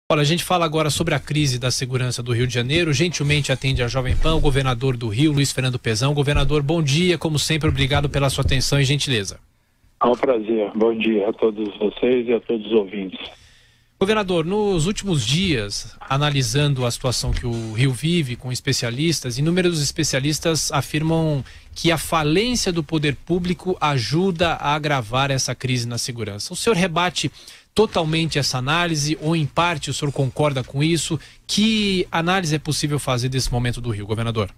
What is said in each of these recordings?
Olha, a gente fala agora sobre a crise da segurança do Rio de Janeiro. Gentilmente atende a Jovem Pan, o governador do Rio, Luiz Fernando Pezão. Governador, bom dia, como sempre, obrigado pela sua atenção e gentileza. É um prazer. Bom dia a todos vocês e a todos os ouvintes. Governador, nos últimos dias, analisando a situação que o Rio vive com especialistas, inúmeros especialistas afirmam que a falência do poder público ajuda a agravar essa crise na segurança. O senhor rebate totalmente essa análise ou, em parte, o senhor concorda com isso? Que análise é possível fazer desse momento do Rio, governador?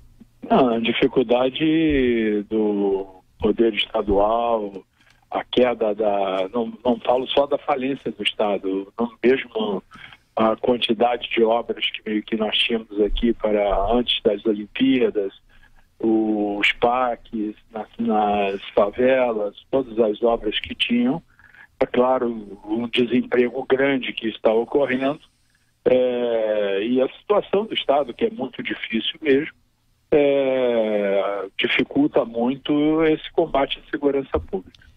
A dificuldade do poder estadual, a queda da... Não falo só da falência do Estado, não mesmo a quantidade de obras que nós tínhamos aqui para antes das Olimpíadas, os parques, nas favelas, todas as obras que tinham. É claro, um desemprego grande que está ocorrendo e a situação do Estado, que é muito difícil mesmo, dificulta muito esse combate à segurança pública.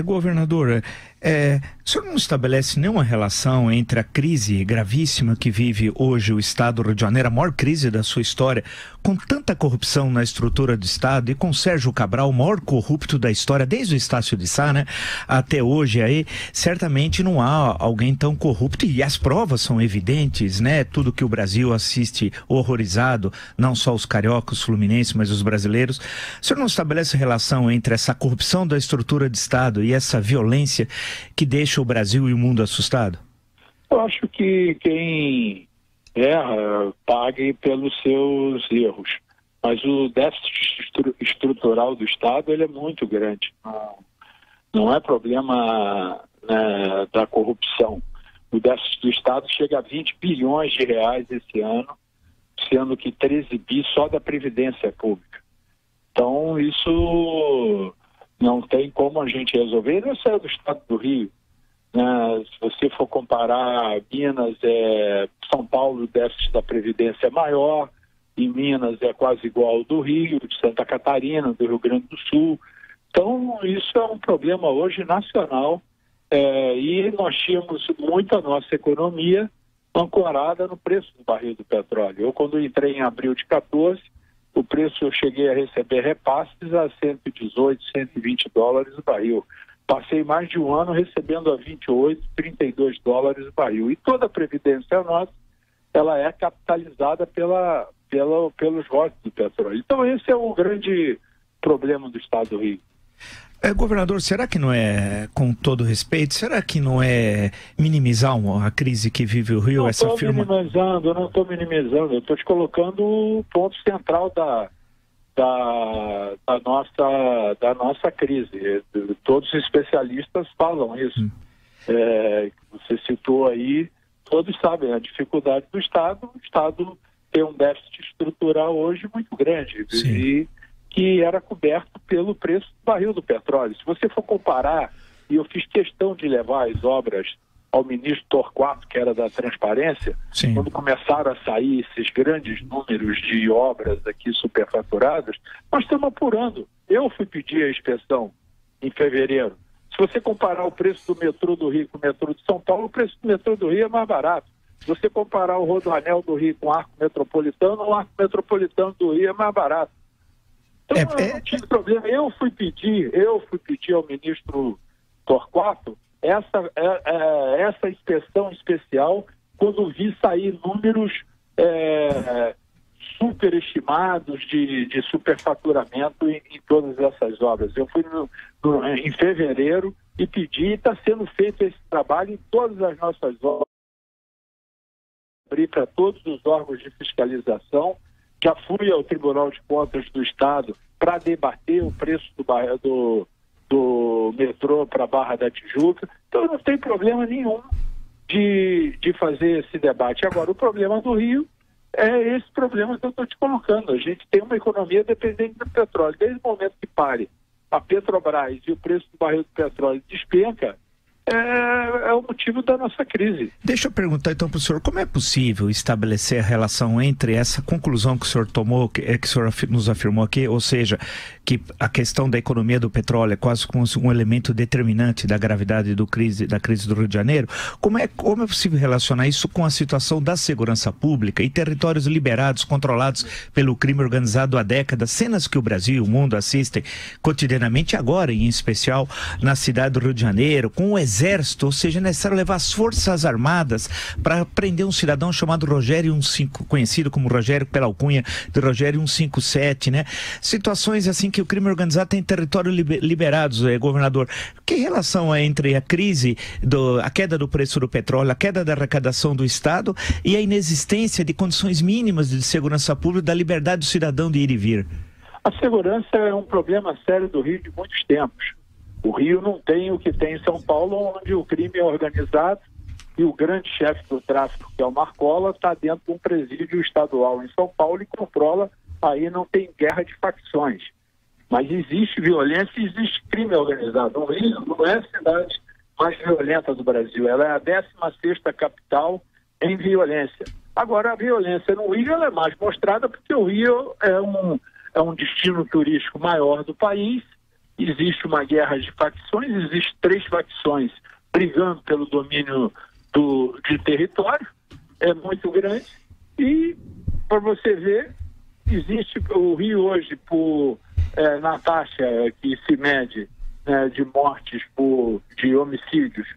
Governador, o senhor não estabelece nenhuma relação entre a crise gravíssima que vive hoje o Estado do Rio de Janeiro, a maior crise da sua história, com tanta corrupção na estrutura do Estado, e com Sérgio Cabral, o maior corrupto da história, desde o Estácio de Sá, né, até hoje, aí certamente não há alguém tão corrupto, e as provas são evidentes, né, tudo que o Brasil assiste horrorizado, não só os cariocas, os fluminenses, mas os brasileiros. O senhor não estabelece relação entre essa corrupção da estrutura de Estado e essa violência que deixa o Brasil e o mundo assustado? Eu acho que quem erra pague pelos seus erros, mas o déficit estrutural do Estado ele é muito grande. Não é problema, né, da corrupção. O déficit do Estado chega a 20 bilhões de reais esse ano, sendo que 13 bi só da Previdência Pública. Então isso não tem como a gente resolver. Não é do Estado do Rio. Se você for comparar Minas, São Paulo, o déficit da Previdência é maior, em Minas é quase igual ao do Rio, de Santa Catarina, do Rio Grande do Sul. Então, isso é um problema hoje nacional, e nós tínhamos muita nossa economia ancorada no preço do barril do petróleo. Eu, quando entrei em abril de 14, o preço eu cheguei a receber repasses a 118, 120 dólares o barril. Passei mais de um ano recebendo a 28, 32 dólares o barril. E toda a previdência nossa, ela é capitalizada pelos royalties do petróleo. Então esse é o grande problema do Estado do Rio. Governador, será que não é, com todo respeito, será que não é minimizar a crise que vive o Rio? Não estou minimizando, eu estou te colocando o ponto central da nossa crise. Todos os especialistas falam isso. Você citou aí, todos sabem a dificuldade do Estado. O Estado tem um déficit estrutural hoje muito grande. Sim. E que era coberto pelo preço do barril do petróleo. Se você for comparar, e eu fiz questão de levar as obras ao ministro Torquato, que era da Transparência, sim, quando começaram a sair esses grandes números de obras aqui superfaturadas, nós estamos apurando. Eu fui pedir a inspeção em fevereiro. Se você comparar o preço do metrô do Rio com o metrô de São Paulo, o preço do metrô do Rio é mais barato. Se você comparar o Rodoanel do Rio com o Arco Metropolitano, o Arco Metropolitano do Rio é mais barato. Então, não tive problema. Eu fui pedir ao ministro Torquato essa inspeção especial quando vi sair números superestimados de superfaturamento em todas essas obras. Eu fui em fevereiro e pedi, e está sendo feito esse trabalho em todas as nossas obras, abrir para todos os órgãos de fiscalização. Já fui ao Tribunal de Contas do Estado para debater o preço do metrô para a Barra da Tijuca. Então não tem problema nenhum de fazer esse debate. Agora, o problema do Rio é esse problema que eu estou te colocando. A gente tem uma economia dependente do petróleo. Desde o momento que pare a Petrobras e o preço do barril do petróleo despenca, é o motivo da nossa crise. Deixa eu perguntar então para o senhor, como é possível estabelecer a relação entre essa conclusão que o senhor tomou, que o senhor nos afirmou aqui, ou seja, que a questão da economia do petróleo é quase como um elemento determinante da gravidade da crise do Rio de Janeiro, como é possível relacionar isso com a situação da segurança pública e territórios liberados, controlados pelo crime organizado há décadas, cenas que o Brasil e o mundo assistem cotidianamente agora, em especial na cidade do Rio de Janeiro, com o exército, ou seja, é necessário levar as forças armadas para prender um cidadão chamado Rogério 15, conhecido como Rogério pela alcunha de Rogério 157, né? Situações assim que o crime organizado tem território liberados, governador. Que relação é entre a crise, a queda do preço do petróleo, a queda da arrecadação do Estado e a inexistência de condições mínimas de segurança pública, da liberdade do cidadão de ir e vir? A segurança é um problema sério do Rio de muitos tempos. O Rio não tem o que tem em São Paulo, onde o crime é organizado e o grande chefe do tráfico, que é o Marcola, está dentro de um presídio estadual em São Paulo e controla, aí não tem guerra de facções. Mas existe violência e existe crime organizado. O Rio não é a cidade mais violenta do Brasil, ela é a 16ª capital em violência. Agora, a violência no Rio ela é mais mostrada porque o Rio é um destino turístico maior do país. Existe uma guerra de facções, existem 3 facções brigando pelo domínio de território, é muito grande. E, para você ver, existe o Rio hoje, na taxa que se mede de mortes de homicídios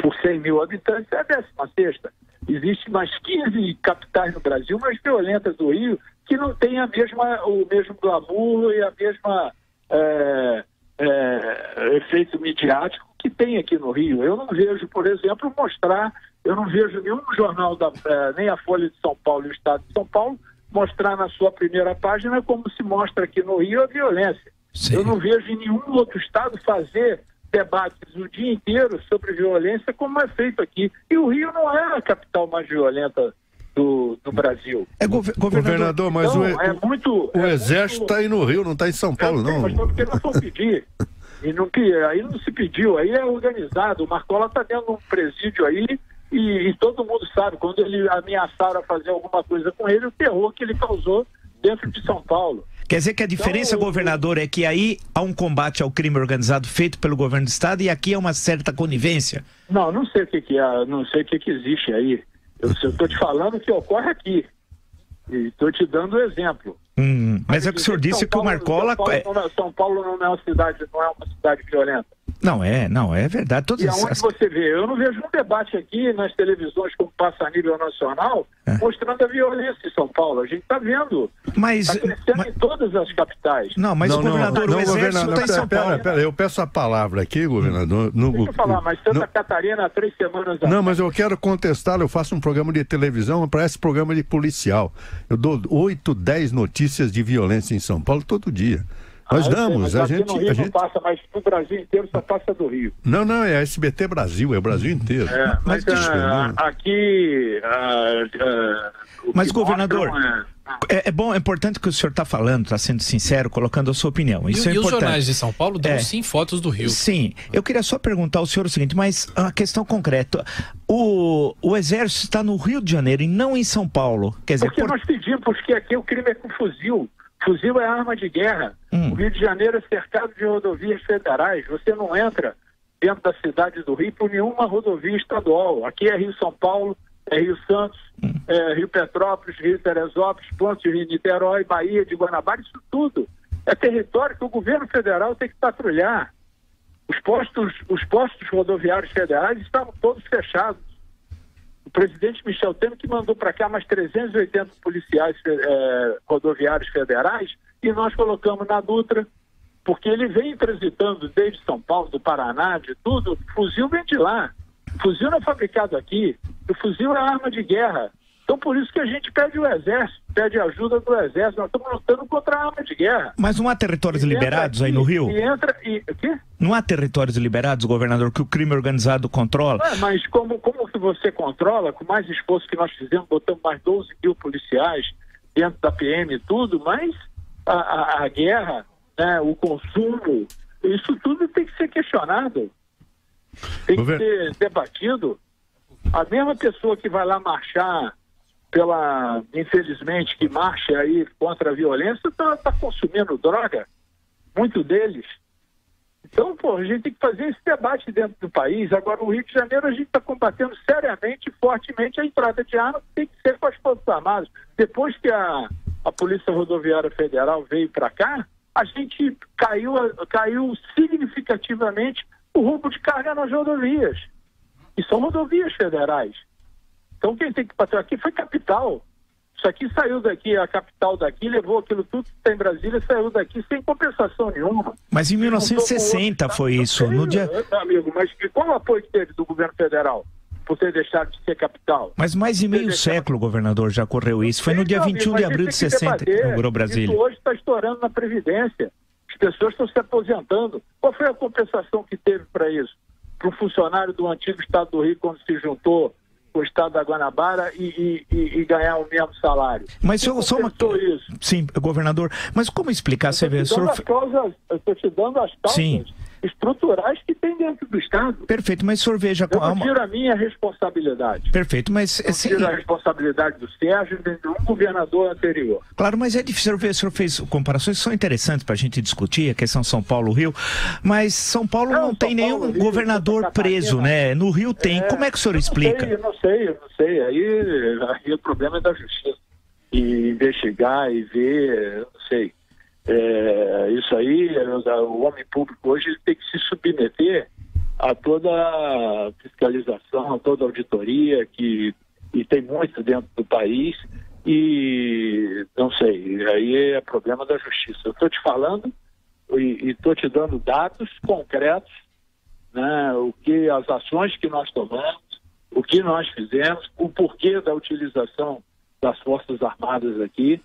por 100 mil habitantes, é a 16ª. Existem mais 15 capitais no Brasil, mais violentas do Rio, que não têm o mesmo glamour e a mesma efeito midiático que tem aqui no Rio. Eu não vejo, por exemplo, eu não vejo nenhum jornal, nem a Folha de São Paulo e o Estado de São Paulo, mostrar na sua primeira página como se mostra aqui no Rio a violência. Sim. Eu não vejo em nenhum outro estado fazer debates o dia inteiro sobre violência como é feito aqui. E o Rio não é a capital mais violenta do Brasil. Governador, mas então, o exército está aí no Rio, não está em São Paulo, não. Mas porque não foi pedir. Aí não se pediu, aí é organizado. O Marcola está dentro de um presídio aí e todo mundo sabe, quando ele ameaçaram a fazer alguma coisa com ele, o terror que ele causou dentro de São Paulo. Quer dizer que a diferença, governador, é que aí há um combate ao crime organizado feito pelo governo do Estado e aqui é uma certa conivência? Não sei o que é, não sei o que existe aí. Eu estou te falando o que ocorre aqui. E estou te dando o exemplo. Mas é que o senhor disse que o Marcola... São Paulo não é uma cidade violenta. Não é verdade. E aonde você vê? Eu não vejo um debate aqui nas televisões como passa a nível nacional mostrando a violência em São Paulo. A gente está vendo. Está crescendo em todas as capitais. Governador, o exército está em São Paulo. Pera, eu peço a palavra aqui, governador. Deixa eu falar, mas Santa Catarina há 3 semanas atrás... Não, mas eu quero contestar. Eu faço um programa de televisão, parece programa de policial. Eu dou 8, 10 notícias de violência em São Paulo todo dia. Nós damos, a gente... não passa, mas no Brasil inteiro só passa do Rio. Não, é SBT Brasil, é o Brasil inteiro. Mas aqui... Mas, governador, é importante que o senhor está falando, está sendo sincero, colocando a sua opinião. Isso é importante. E os jornais de São Paulo dão sim fotos do Rio. Sim, eu queria só perguntar ao senhor o seguinte, mas a questão concreta, o Exército está no Rio de Janeiro e não em São Paulo. Quer dizer, porque nós pedimos, porque aqui o crime é com fuzil. Fuzil é arma de guerra. O Rio de Janeiro é cercado de rodovias federais. Você não entra dentro da cidade do Rio por nenhuma rodovia estadual. Aqui é Rio-São Paulo, é Rio-Santos, Rio Petrópolis, Rio Teresópolis, Pontes de Rio Niterói, Bahia de Guanabara, isso tudo é território que o governo federal tem que patrulhar. Os postos rodoviários federais estavam todos fechados. O presidente Michel Temer que mandou para cá mais 380 policiais rodoviários federais e nós colocamos na Dutra, porque ele vem transitando desde São Paulo, do Paraná, de tudo. O fuzil vem de lá. O fuzil não é fabricado aqui. O fuzil é arma de guerra. Então, por isso que a gente pede o exército, pede ajuda do exército. Nós estamos lutando contra a arma de guerra. Mas não há territórios liberados aí no Rio? O quê? Não há territórios liberados, governador, que o crime organizado controla? Mas como que você controla? Com mais esforço que nós fizemos, botamos mais 12 mil policiais dentro da PM e tudo, mas a guerra, o consumo, isso tudo tem que ser questionado. tem que ser debatido. A mesma pessoa que vai lá marchar infelizmente, que marcha aí contra a violência, tá consumindo droga, muito deles. Então, a gente tem que fazer esse debate dentro do país. Agora, o Rio de Janeiro, a gente está combatendo seriamente e fortemente a entrada de armas, que tem que ser com as Forças Armadas. Depois que a Polícia Rodoviária Federal veio para cá, a gente caiu significativamente o roubo de carga nas rodovias. E são rodovias federais. Então, quem tem que patrulhar aqui foi capital. Isso aqui saiu daqui, a capital daqui, levou aquilo tudo que está em Brasília, saiu daqui sem compensação nenhuma. Mas em 1960 foi isso. No dia... Amigo, mas qual o apoio que teve do governo federal por ter deixado de ser capital? Mas mais de meio século, governador, já ocorreu isso. Foi no dia 21 de abril de 60 que inaugurou Brasília. Isso hoje está estourando na Previdência. As pessoas estão se aposentando. Qual foi a compensação que teve para isso? Para o funcionário do antigo Estado do Rio, quando se juntou o Estado da Guanabara e ganhar o mesmo salário. Mas só uma... isso? Sim, governador. Mas como explicar? Eu estou te dando as causas estruturais que tem dentro do Estado. Perfeito, mas o senhor veja... Eu não tiro a minha responsabilidade. Perfeito, mas... Eu tiro a responsabilidade do Sérgio e de um governador anterior. Claro, mas é difícil. O senhor fez comparações que são interessantes para a gente discutir, a questão São Paulo-Rio, mas São Paulo não tem nenhum governador preso, né? No Rio tem. Como é que o senhor explica? Eu não sei. Aí o problema é da justiça. E investigar e ver, eu não sei. Isso aí, o homem público hoje ele tem que se submeter a toda a fiscalização, a toda a auditoria, e tem muito dentro do país, e não sei, aí é problema da justiça. Eu estou te falando e estou te dando dados concretos, né, as ações que nós tomamos, o que nós fizemos, o porquê da utilização das Forças Armadas aqui,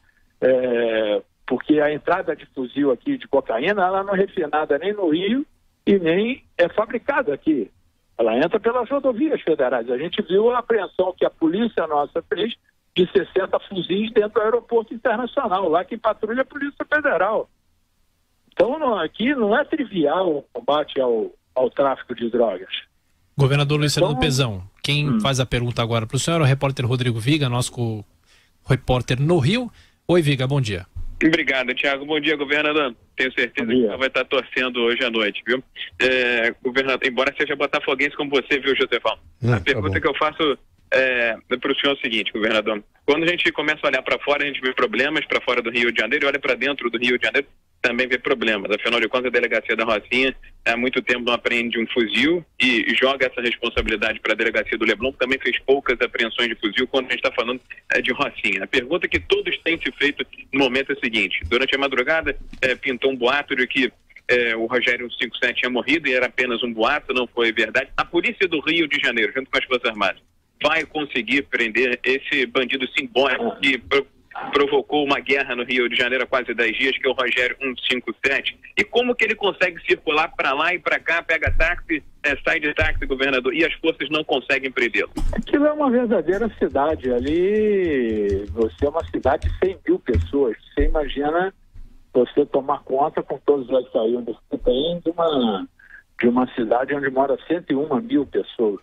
porque a entrada de fuzil aqui de cocaína, ela não é refinada nem no Rio e nem é fabricada aqui. Ela entra pelas rodovias federais. A gente viu a apreensão que a polícia nossa fez de 60 fuzis dentro do aeroporto internacional, lá que patrulha a Polícia Federal. Então, aqui não é trivial o combate ao tráfico de drogas. Governador Luiz Fernando Pezão, quem faz a pergunta agora para o senhor é o repórter Rodrigo Viga, nosso repórter no Rio. Oi, Viga, bom dia. Obrigado, Thiago. Bom dia, governador. Tenho certeza que você vai estar torcendo hoje à noite, viu? Governador, embora seja botafoguense como você, viu, Josefão? A pergunta que eu faço para o senhor é o seguinte, governador. Quando a gente começa a olhar para fora, a gente vê problemas para fora do Rio de Janeiro, e olha para dentro do Rio de Janeiro, também vê problemas. Afinal de contas, a delegacia da Rocinha há muito tempo não apreende um fuzil e joga essa responsabilidade para a delegacia do Leblon, que também fez poucas apreensões de fuzil quando a gente está falando de Rocinha. A pergunta que todos têm se feito no momento é a seguinte: durante a madrugada pintou um boato de que o Rogério 157 tinha morrido e era apenas um boato, não foi verdade. A polícia do Rio de Janeiro, junto com as Forças Armadas, vai conseguir prender esse bandido simbólico que provocou uma guerra no Rio de Janeiro há quase 10 dias, que é o Rogério 157. E como que ele consegue circular para lá e para cá, pega táxi, sai de táxi, governador, e as forças não conseguem prendê-lo? Aquilo é uma verdadeira cidade. Ali, você é uma cidade de 100 mil pessoas. Você imagina você tomar conta com todos os saídos que tem de uma cidade onde mora 101 mil pessoas.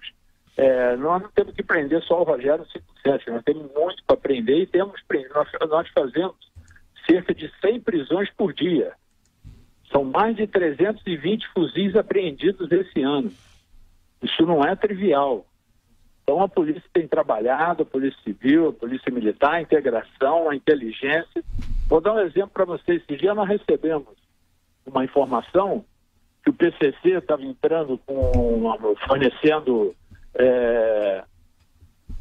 Nós não temos que prender só o Rogério 157, nós temos muito para prender e nós fazemos cerca de 100 prisões por dia. São mais de 320 fuzis apreendidos esse ano. Isso não é trivial. Então a polícia tem trabalhado, a polícia civil, a polícia militar, a integração, a inteligência. Vou dar um exemplo para vocês. Esse dia nós recebemos uma informação que o PCC estava fornecendo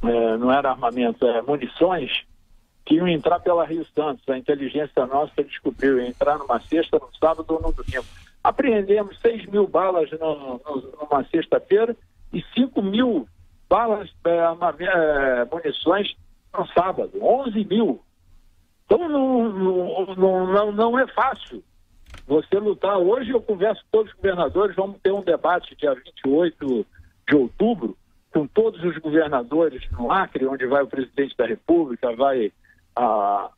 não era armamento, munições que iam entrar pela Rio Santos. A inteligência nossa descobriu, ia entrar numa sexta, no sábado ou no domingo. Apreendemos 6 mil balas numa sexta-feira e 5 mil balas, munições no sábado, 11 mil. Então não é fácil você lutar. Hoje eu converso com todos os governadores, vamos ter um debate dia 28 de outubro, com todos os governadores no Acre, onde vai o presidente da República, vai a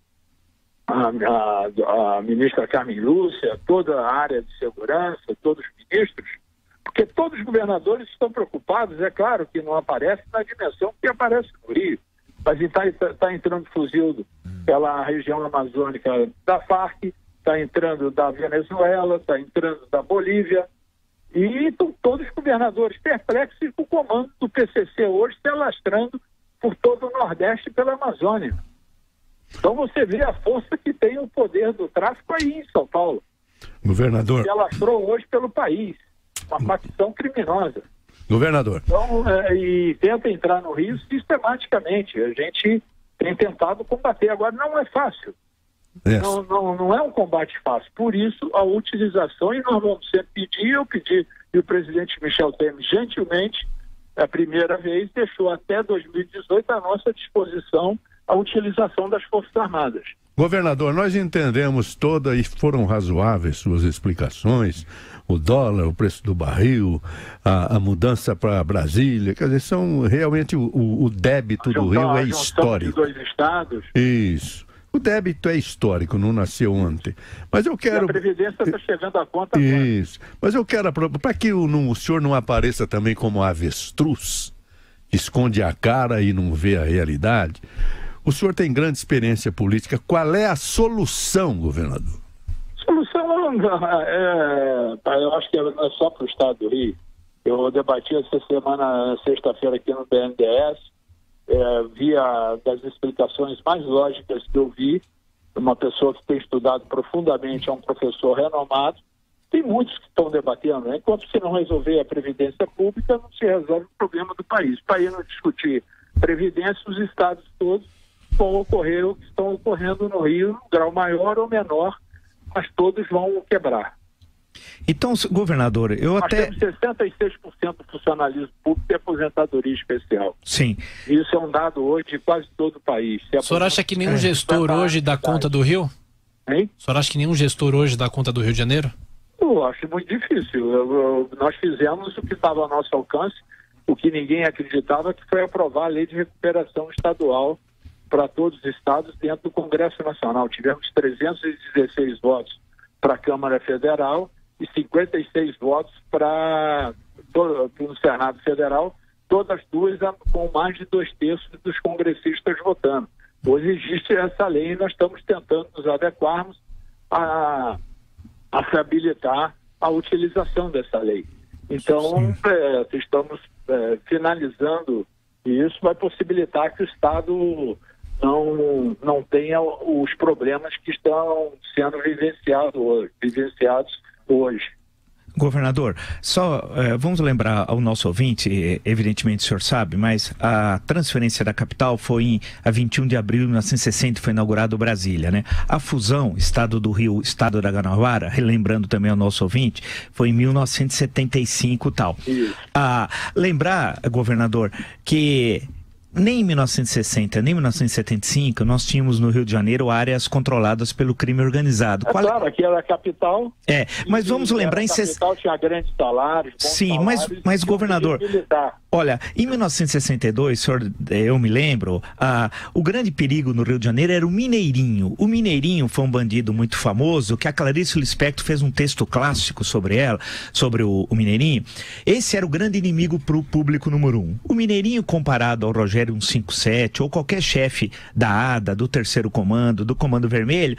ministra Carmen Lúcia, toda a área de segurança, todos os ministros, Porque todos os governadores estão preocupados, é claro que não aparece na dimensão que aparece no Rio, mas está entrando fuzil pela região amazônica da Farc, está entrando da Venezuela, está entrando da Bolívia, e estão todos os governadores perplexos com o comando do PCC hoje se alastrando por todo o Nordeste e pela Amazônia. Então você vê a força que tem o poder do tráfico aí em São Paulo. Governador. Se alastrou hoje pelo país, uma facção criminosa. Governador. Então, e tenta entrar no Rio sistematicamente. A gente tem tentado combater. Agora, não é fácil. Yes. Não é um combate fácil. Por isso, a utilização, e nós vamos sempre pedir, eu pedi, e o presidente Michel Temer, gentilmente, a primeira vez, deixou até 2018 à nossa disposição a utilização das Forças Armadas. Governador, nós entendemos toda e foram razoáveis suas explicações, o dólar, o preço do barril, a mudança para Brasília, quer dizer, são realmente o débito do Rio é histórico. De 2 estados. Isso. O débito é histórico, não nasceu ontem. Mas eu quero... E a Previdência está chegando à conta agora. Isso. Mas eu quero, para que o senhor não apareça também como avestruz, que esconde a cara e não vê a realidade, o senhor tem grande experiência política. Qual é a solução, governador? Solução, eu acho que não é só para o estado do Rio. Eu debati essa semana, sexta-feira, aqui no BNDES, via das explicações mais lógicas que eu vi, uma pessoa que tem estudado profundamente, é um professor renomado. Tem muitos que estão debatendo, né? Enquanto se não resolver a Previdência Pública, não se resolve o problema do país. O país não discutir Previdência, os estados todos vão ocorrer o que estão ocorrendo no Rio, um grau maior ou menor, mas todos vão quebrar. Então, governador, Nós temos 66% do funcionalismo público e aposentadoria especial. Sim. Isso é um dado hoje de quase todo o país. O senhor acha que nenhum gestor hoje dá conta do Rio? Hein? O senhor acha que nenhum gestor hoje dá conta do Rio de Janeiro? Eu acho muito difícil. Nós fizemos o que estava ao nosso alcance, o que ninguém acreditava, que foi aprovar a lei de recuperação estadual para todos os estados dentro do Congresso Nacional. Tivemos 316 votos para a Câmara Federal e 56 votos para o Senado Federal, todas duas com mais de 2/3 dos congressistas votando. Hoje existe essa lei e nós estamos tentando nos adequarmos a se habilitar a utilização dessa lei. Então, estamos finalizando e isso vai possibilitar que o Estado não tenha os problemas que estão sendo vivenciados hoje. Governador, só vamos lembrar ao nosso ouvinte, evidentemente o senhor sabe, mas a transferência da capital foi a 21 de abril de 1960, foi inaugurado Brasília, né? A fusão, Estado do Rio, Estado da Guanabara, relembrando também ao nosso ouvinte, foi em 1975 e tal. Lembrar, governador, que nem em 1960, nem em 1975, nós tínhamos no Rio de Janeiro áreas controladas pelo crime organizado. Claro, aqui era a capital. Mas vamos lembrar... A capital tinha grandes salários, bons salários, mas governador, olha, em 1962, senhor, eu me lembro, o grande perigo no Rio de Janeiro era o Mineirinho. O Mineirinho foi um bandido muito famoso, que a Clarice Lispector fez um texto clássico sobre o Mineirinho. Esse era o grande inimigo para o público número 1. O Mineirinho, comparado ao Rogério 157 ou qualquer chefe da ADA, do terceiro comando, do Comando Vermelho,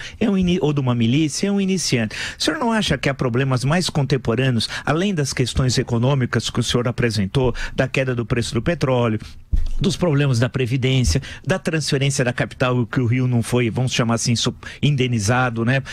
ou de uma milícia, é um iniciante. O senhor não acha que há problemas mais contemporâneos, além das questões econômicas que o senhor apresentou, da queda do preço do petróleo, dos problemas da Previdência, da transferência da capital, que o Rio não foi, vamos chamar assim, indenizado, né?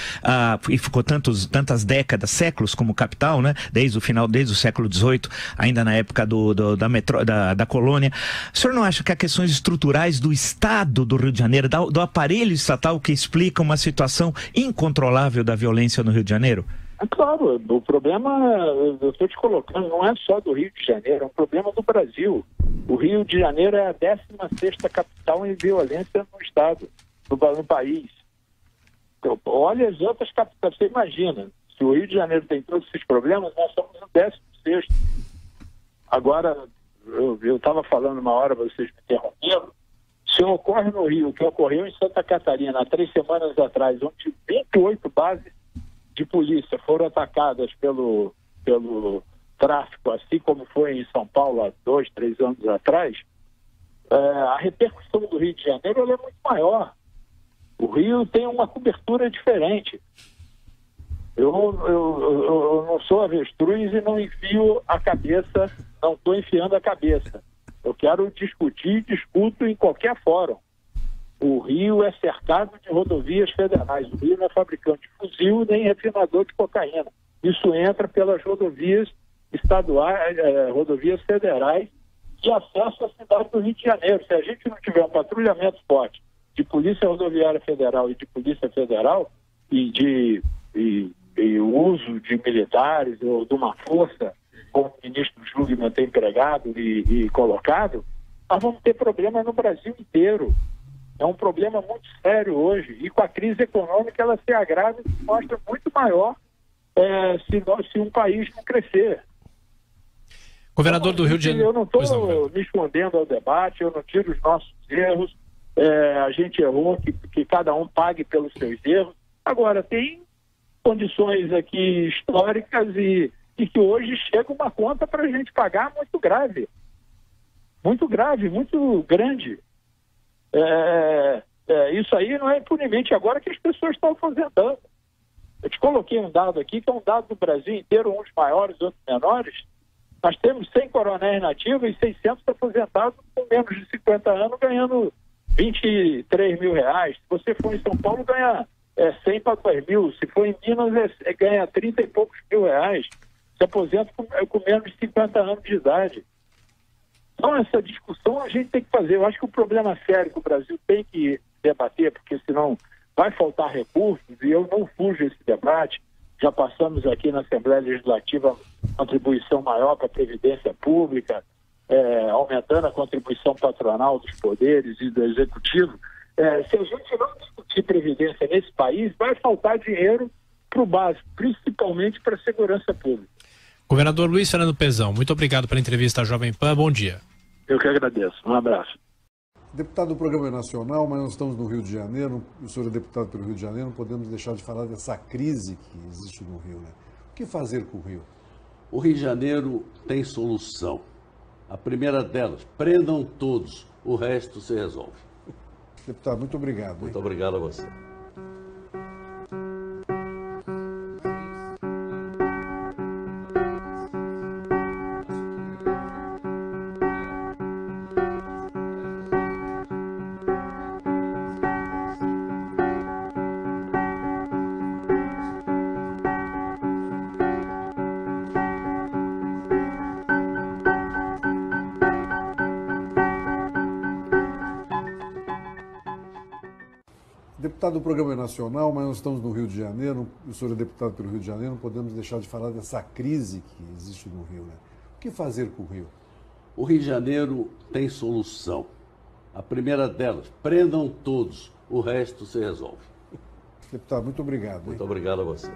E ficou tantas décadas, séculos como capital, né? Desde o século XVIII, ainda na época da colônia. O senhor não acha que há questões estruturais do Estado do Rio de Janeiro, do aparelho estatal, que explica uma situação incontrolável da violência no Rio de Janeiro? Claro, o problema, eu estou te colocando, não é só do Rio de Janeiro, é um problema do Brasil. O Rio de Janeiro é a 16ª capital em violência no Estado, no país. Então, olha as outras capitais, você imagina, se o Rio de Janeiro tem todos esses problemas, nós somos o 16º. Agora, eu estava falando uma hora, vocês me interromperam, se ocorre no Rio o que ocorreu em Santa Catarina há 3 semanas atrás, onde 28 bases de polícia foram atacadas pelo tráfico, assim como foi em São Paulo há 2, 3 anos atrás, a repercussão do Rio de Janeiro ela é muito maior. O Rio tem uma cobertura diferente. Eu não sou avestruz e não enfio a cabeça, não estou enfiando a cabeça. Eu quero discutir, discuto em qualquer fórum. O Rio é cercado de rodovias federais. O Rio não é fabricante de fuzil nem refinador de cocaína. Isso entra pelas rodovias estaduais, rodovias federais de acesso à cidade do Rio de Janeiro. Se a gente não tiver um patrulhamento forte de Polícia Rodoviária Federal e de Polícia Federal e o uso de militares ou de uma força, como o ministro Jungmann tem empregado e colocado, nós vamos ter problema no Brasil inteiro. É um problema muito sério hoje. E com a crise econômica ela se agrava e se mostra muito maior se um país não crescer. Governador do Rio de Janeiro. Eu não estou me escondendo ao debate, eu não tiro os nossos erros. A gente errou, que cada um pague pelos seus erros. Agora, tem condições aqui históricas e que hoje chega uma conta para a gente pagar muito grave. Muito grave, muito grande. Isso aí não é impunemente agora que as pessoas estão aposentando. Eu te coloquei um dado aqui, que é um dado do Brasil inteiro, uns maiores, outros menores. Nós temos 100 coronéis nativos e 600 aposentados com menos de 50 anos ganhando 23 mil reais. Se você for em São Paulo, ganha 100 para 2 mil. Se for em Minas, ganha 30 e poucos mil reais. Se aposenta com menos de 50 anos de idade. Então, essa discussão a gente tem que fazer. Eu acho que o problema sério que o Brasil tem que debater, porque senão vai faltar recursos, e eu não fujo esse debate. Já passamos aqui na Assembleia Legislativa contribuição maior para a Previdência Pública, aumentando a contribuição patronal dos poderes e do Executivo. Se a gente não discutir Previdência nesse país, vai faltar dinheiro para o básico, principalmente para a segurança pública. Governador Luiz Fernando Pezão, muito obrigado pela entrevista à Jovem Pan. Bom dia. Eu que agradeço. Um abraço. Deputado do Programa Nacional, mas nós estamos no Rio de Janeiro, o senhor é deputado pelo Rio de Janeiro, não podemos deixar de falar dessa crise que existe no Rio, né? O que fazer com o Rio? O Rio de Janeiro tem solução. A primeira delas, prendam todos, o resto se resolve. Deputado, muito obrigado. Muito obrigado a você. Deputado do Programa Nacional, mas nós estamos no Rio de Janeiro, o senhor é deputado pelo Rio de Janeiro, não podemos deixar de falar dessa crise que existe no Rio, né? O que fazer com o Rio? O Rio de Janeiro tem solução. A primeira delas, prendam todos, o resto se resolve. Deputado, muito obrigado. Muito obrigado a você.